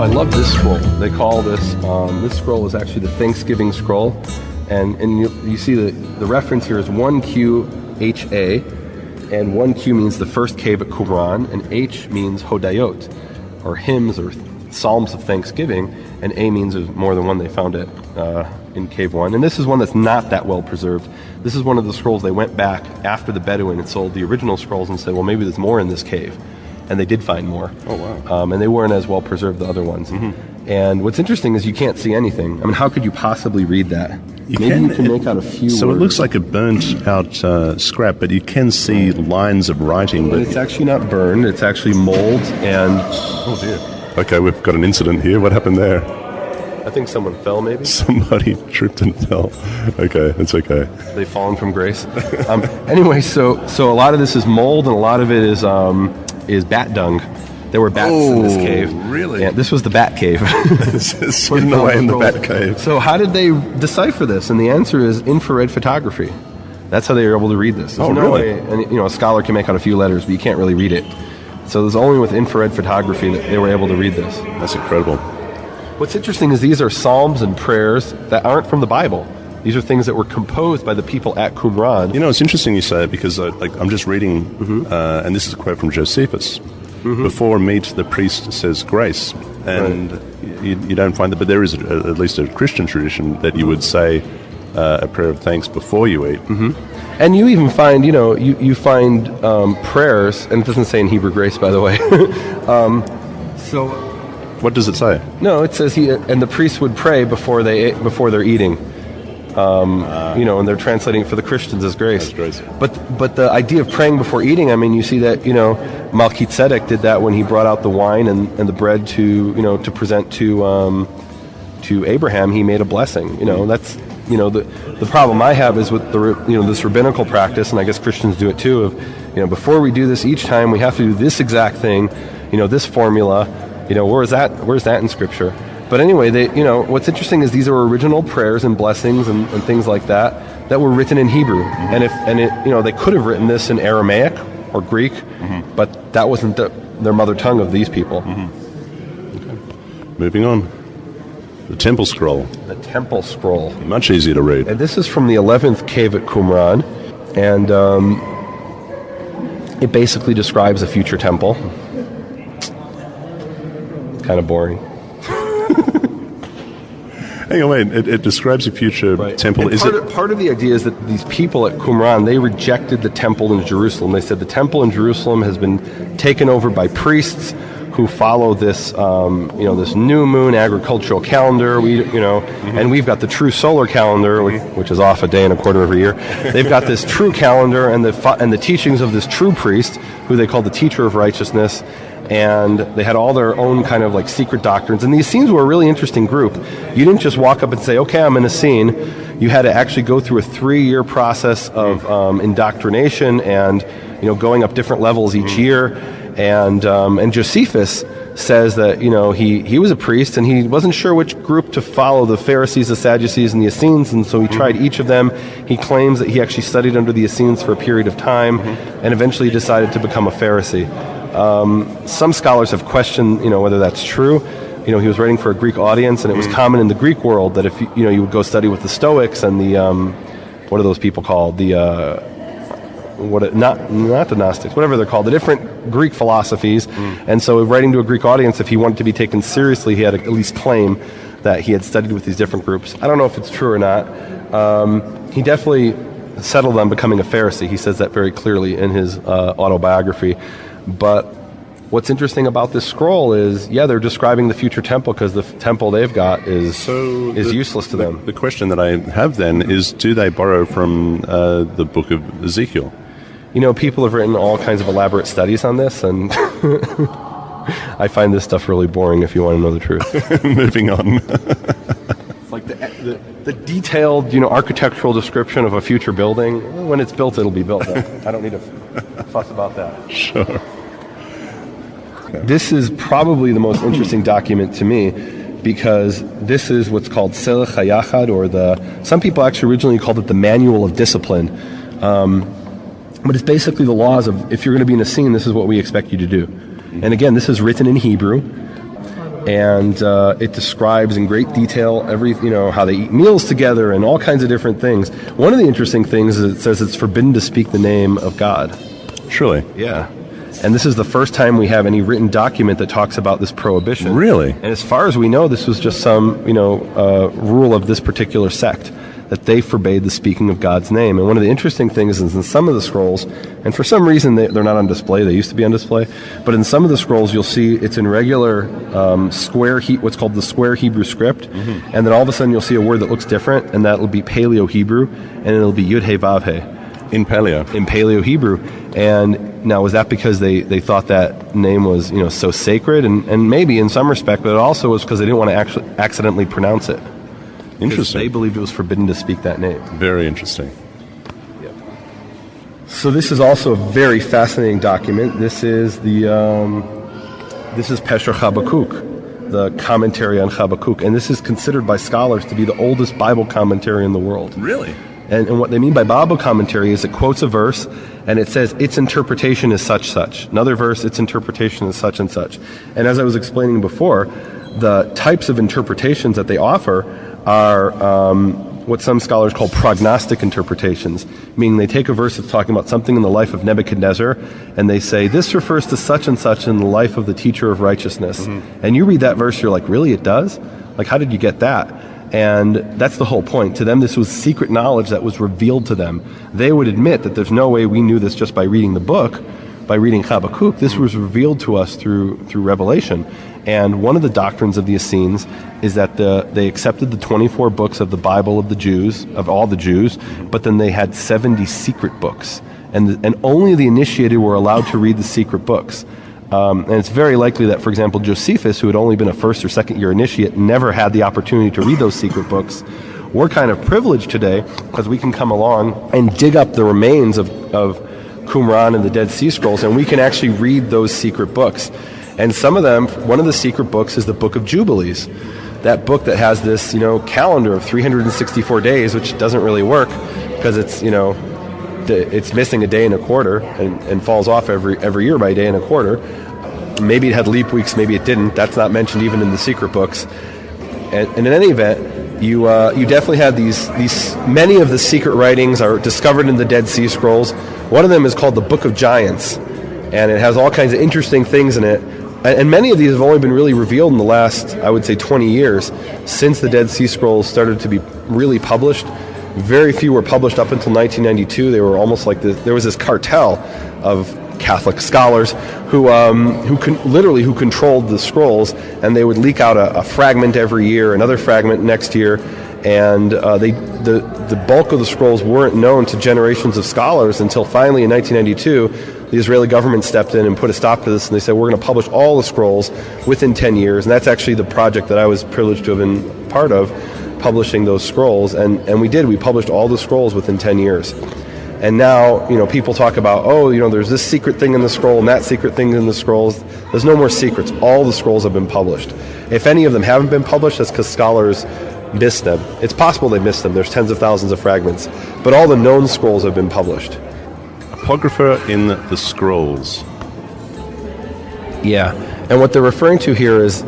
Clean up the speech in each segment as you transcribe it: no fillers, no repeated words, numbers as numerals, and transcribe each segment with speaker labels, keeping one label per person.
Speaker 1: love this scroll. They call this scroll is actually the Thanksgiving scroll. And you see the reference here is 1QHA, and 1Q means the first cave at Qumran, and H means Hodayot, or hymns or psalms of thanksgiving, and A means there's more than one. They found it in Cave 1. And this is one that's not that well preserved. This is one of the scrolls they went back after the Bedouin and sold the original scrolls and said, well, maybe there's more in this cave. And they did find more.
Speaker 2: Oh, wow.
Speaker 1: And they weren't as well preserved, the other ones. Mm-hmm. And what's interesting is you can't see anything. I mean, how could you possibly read that? You can make out a few
Speaker 2: So
Speaker 1: words.
Speaker 2: it looks like a burnt out scrap, but you can see lines of writing.
Speaker 1: But it's actually not burned. It's actually mold and...
Speaker 2: Oh, dear. Okay, we've got an incident here. What happened there?
Speaker 1: I think someone fell, maybe.
Speaker 2: Somebody tripped and fell. Okay, it's okay.
Speaker 1: They've fallen from grace. Anyway, so a lot of this is mold, and a lot of it is bat dung. There were bats in this cave.
Speaker 2: Really?
Speaker 1: Yeah, this was the bat cave.
Speaker 2: Hidden away in the bat cave.
Speaker 1: So how did they decipher this? And the answer is infrared photography. That's how they were able to read this. There's no way, and a scholar can make out a few letters, but you can't really read it. So there's only with infrared photography that they were able to read this.
Speaker 2: That's incredible.
Speaker 1: What's interesting is these are psalms and prayers that aren't from the Bible. These are things that were composed by the people at Qumran.
Speaker 2: It's interesting you say it because I'm just reading, and this is a quote from Josephus. Before meat, the priest says grace. And you don't find that, but there is at least a Christian tradition that you would say a prayer of thanks before you eat.
Speaker 1: And you even find, you find prayers, and it doesn't say in Hebrew grace, by the way. So,
Speaker 2: what does it say?
Speaker 1: No, it says and the priest would pray before they're eating. And they're translating it for the Christians as grace.
Speaker 2: That's grace.
Speaker 1: But the idea of praying before eating, I mean, you see that, Melchizedek did that when he brought out the wine and the bread to present to Abraham. He made a blessing. That's the problem I have is with this rabbinical practice, and I guess Christians do it too. Of before we do this each time, we have to do this exact thing. This formula. Where's that in Scripture? But anyway, what's interesting is these are original prayers and blessings and things like that were written in Hebrew. And they could have written this in Aramaic or Greek, but that wasn't their mother tongue of these people.
Speaker 2: Okay. Moving on. The Temple Scroll.
Speaker 1: The Temple Scroll.
Speaker 2: Much easier to read.
Speaker 1: And this is from the 11th cave at Qumran, and it basically describes a future temple. Kind of boring.
Speaker 2: Hang on, wait. It describes a future temple.
Speaker 1: Part of the idea is that these people at Qumran, they rejected the temple in Jerusalem. They said the temple in Jerusalem has been taken over by priests who follow this, this new moon agricultural calendar. And we've got the true solar calendar, which is off a day and a quarter every year. They've got this true calendar and the teachings of this true priest, who they call the teacher of righteousness. And they had all their own kind of like secret doctrines. And the Essenes were a really interesting group. You didn't just walk up and say, okay, I'm an Essene. You had to actually go through a 3-year process of indoctrination and going up different levels each year. And Josephus says that he was a priest and he wasn't sure which group to follow, the Pharisees, the Sadducees, and the Essenes, and so he tried each of them. He claims that he actually studied under the Essenes for a period of time and eventually decided to become a Pharisee. Some scholars have questioned, whether that's true. He was writing for a Greek audience, and it was common in the Greek world that if you would go study with the Stoics and the what are those people called? Not the Gnostics, whatever they're called, the different Greek philosophies. And so, writing to a Greek audience, if he wanted to be taken seriously, he had to at least claim that he had studied with these different groups. I don't know if it's true or not. He definitely settled on becoming a Pharisee. He says that very clearly in his autobiography. But what's interesting about this scroll is, they're describing the future temple because the temple they've got is useless to them.
Speaker 2: The question that I have then is, do they borrow from the book of Ezekiel?
Speaker 1: People have written all kinds of elaborate studies on this, and I find this stuff really boring if you want to know the truth.
Speaker 2: Moving on.
Speaker 1: It's like the detailed, architectural description of a future building. When it's built, it'll be built. I don't need to fuss about that.
Speaker 2: Sure.
Speaker 1: This is probably the most interesting document to me because this is what's called Selech HaYachad, or some people actually originally called it the Manual of Discipline. But it's basically the laws of, if you're going to be in a scene, this is what we expect you to do. And again, this is written in Hebrew. and it describes in great detail how they eat meals together and all kinds of different things. One of the interesting things is it says it's forbidden to speak the name of God.
Speaker 2: Truly.
Speaker 1: Yeah. And this is the first time we have any written document that talks about this prohibition.
Speaker 2: Really?
Speaker 1: And as far as we know, this was just some, rule of this particular sect, that they forbade the speaking of God's name. And one of the interesting things is in some of the scrolls, and for some reason they're not on display, they used to be on display, but in some of the scrolls you'll see it's in regular what's called the square Hebrew script, and then all of a sudden you'll see a word that looks different, and that will be Paleo-Hebrew, and it'll be Yud-He-Vav-He.
Speaker 2: In
Speaker 1: Paleo-Hebrew. And now, was that because they thought that name was, so sacred? And maybe in some respect, but it also was because they didn't want to actually accidentally pronounce it.
Speaker 2: Interesting.
Speaker 1: They believed it was forbidden to speak that name.
Speaker 2: Very interesting.
Speaker 1: Yep. So this is also a very fascinating document. This is Pesher Habakkuk, the commentary on Habakkuk. And this is considered by scholars to be the oldest Bible commentary in the world.
Speaker 2: Really?
Speaker 1: And what they mean by Bible commentary is it quotes a verse and it says its interpretation is such. Another verse, its interpretation is such and such. And as I was explaining before, the types of interpretations that they offer are what some scholars call prognostic interpretations, meaning they take a verse that's talking about something in the life of Nebuchadnezzar and they say, this refers to such and such in the life of the teacher of righteousness. And you read that verse, you're like, really, it does? Like, how did you get that? And that's the whole point. To them, this was secret knowledge that was revealed to them. They would admit that there's no way we knew this just by reading the book, by reading Habakkuk. This was revealed to us through revelation. And one of the doctrines of the Essenes is that they accepted the 24 books of the Bible of the Jews, of all the Jews, but then they had 70 secret books. And only the initiated were allowed to read the secret books. And it's very likely that, for example, Josephus, who had only been a first or second year initiate, never had the opportunity to read those secret books. We're kind of privileged today because we can come along and dig up the remains of Qumran and the Dead Sea Scrolls, and we can actually read those secret books. And some of them, one of the secret books is the Book of Jubilees. That book that has this, calendar of 364 days, which doesn't really work because it's, it's missing a day and a quarter and falls off every year by a day and a quarter. Maybe it had leap weeks, maybe it didn't. That's not mentioned even in the secret books. And in any event, you definitely have these many of the secret writings are discovered in the Dead Sea Scrolls. One of them is called the Book of Giants, and it has all kinds of interesting things in it. And many of these have only been really revealed in the last, I would say, 20 years since the Dead Sea Scrolls started to be really published. Very few were published up until 1992. They were almost like there was this cartel of Catholic scholars who controlled the scrolls, and they would leak out a fragment every year, another fragment next year, and the bulk of the scrolls weren't known to generations of scholars until finally in 1992 the Israeli government stepped in and put a stop to this, and they said, we're going to publish all the scrolls within 10 years, and that's actually the project that I was privileged to have been part of, publishing those scrolls, and we published all the scrolls within 10 years. And now, people talk about, there's this secret thing in the scroll and that secret thing in the scrolls. There's no more secrets. All the scrolls have been published. If any of them haven't been published, that's because scholars missed them. It's possible they missed them. There's tens of thousands of fragments. But all the known scrolls have been published.
Speaker 2: Apocrypha in the scrolls.
Speaker 1: Yeah. And what they're referring to here is,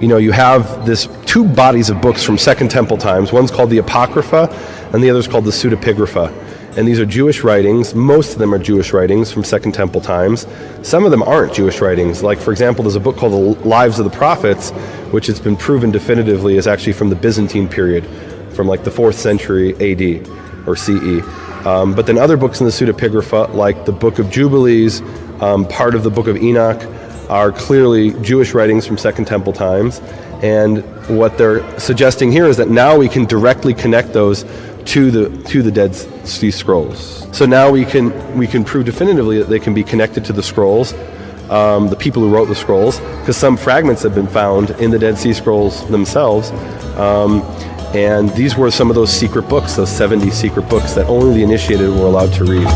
Speaker 1: you have this two bodies of books from Second Temple times. One's called the Apocrypha, and the other's called the Pseudepigrapha. And these are Jewish writings. Most of them are Jewish writings from Second Temple times. Some of them aren't Jewish writings. Like, for example, there's a book called The Lives of the Prophets, which has been proven definitively is actually from the Byzantine period, from like the 4th century AD or CE. But then other books in the Pseudepigrapha, like the Book of Jubilees, part of the Book of Enoch, are clearly Jewish writings from Second Temple times. And what they're suggesting here is that now we can directly connect those to the Dead Sea Scrolls. So now we can prove definitively that they can be connected to the scrolls, the people who wrote the scrolls, because some fragments have been found in the Dead Sea Scrolls themselves. And these were some of those secret books, those 70 secret books that only the initiated were allowed to read.